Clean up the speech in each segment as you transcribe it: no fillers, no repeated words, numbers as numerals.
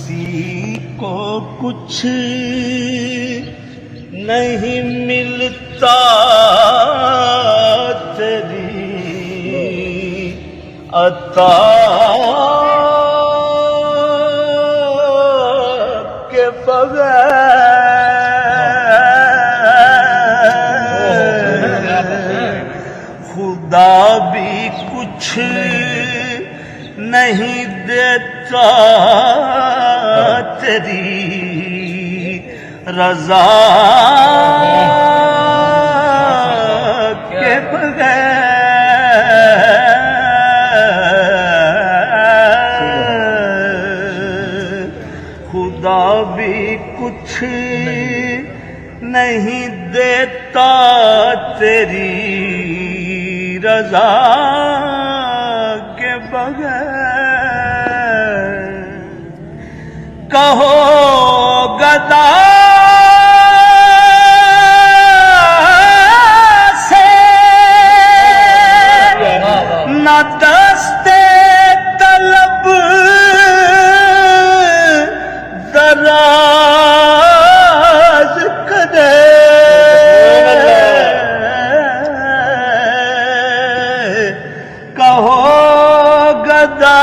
کسی کو کچھ نہیں ملتا تیری عطا کے بغیر خدا بھی کچھ نہیں دیتا تیری رضا کے بغیر خدا بھی کچھ نہیں دیتا تیری رضا کے بغیر کہو گدا سے نہ دستے طلب دراز کرے کہو گدا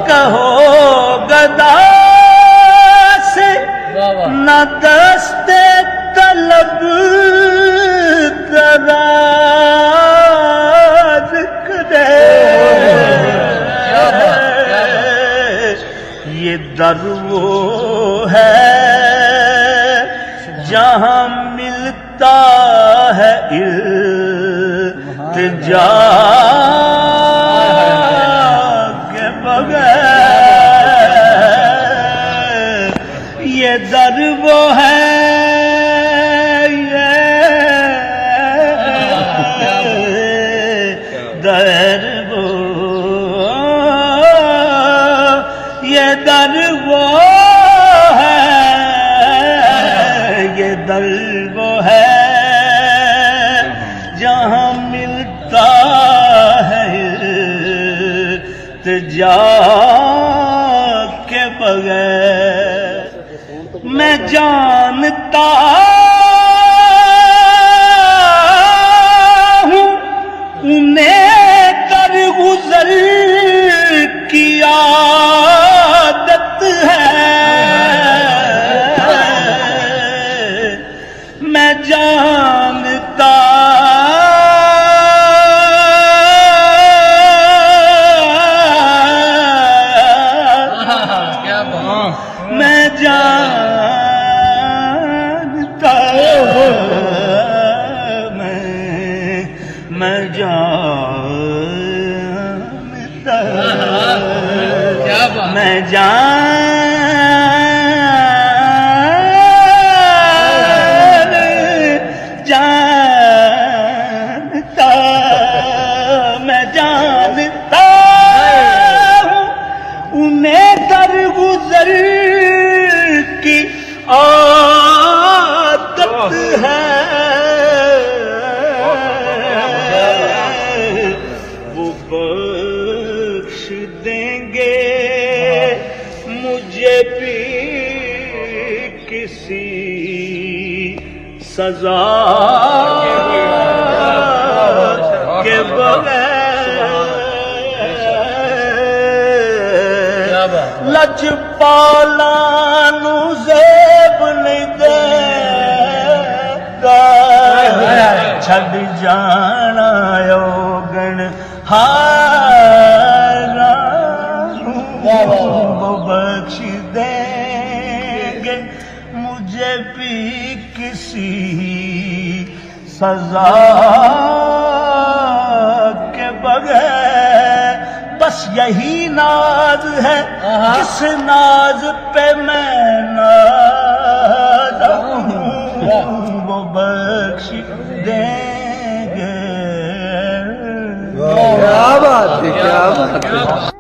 کہو گدا سے نہ دستے طلب دراز کرے یہ در وہ ہے جہاں ملتا ہے التجا یہ در وہ ہے در وہ یہ در وہ ہے یہ در وہ ہے جہاں ملتا ہے التجا کے بغیر میں جانتا ہوں انہیں در گزر کی عادت ہے میں جانتا میں جانتا میں جانتا میں جانتا میں جانتا انہیں در گزر کی عادت ہے وہ بخش دیں گے مجھے بھی کسی سزا کے بغیر لجپالا نو زیب نہیں دے گا چھڈ جانا یوگن ہارا وہ بخش دیں گے مجھے بھی کسی سزا کے بغیر بس یہی ناز ہے اس ناز پہ میں نازا ہوں وہ بخش دیں گے. کیا بات ہے.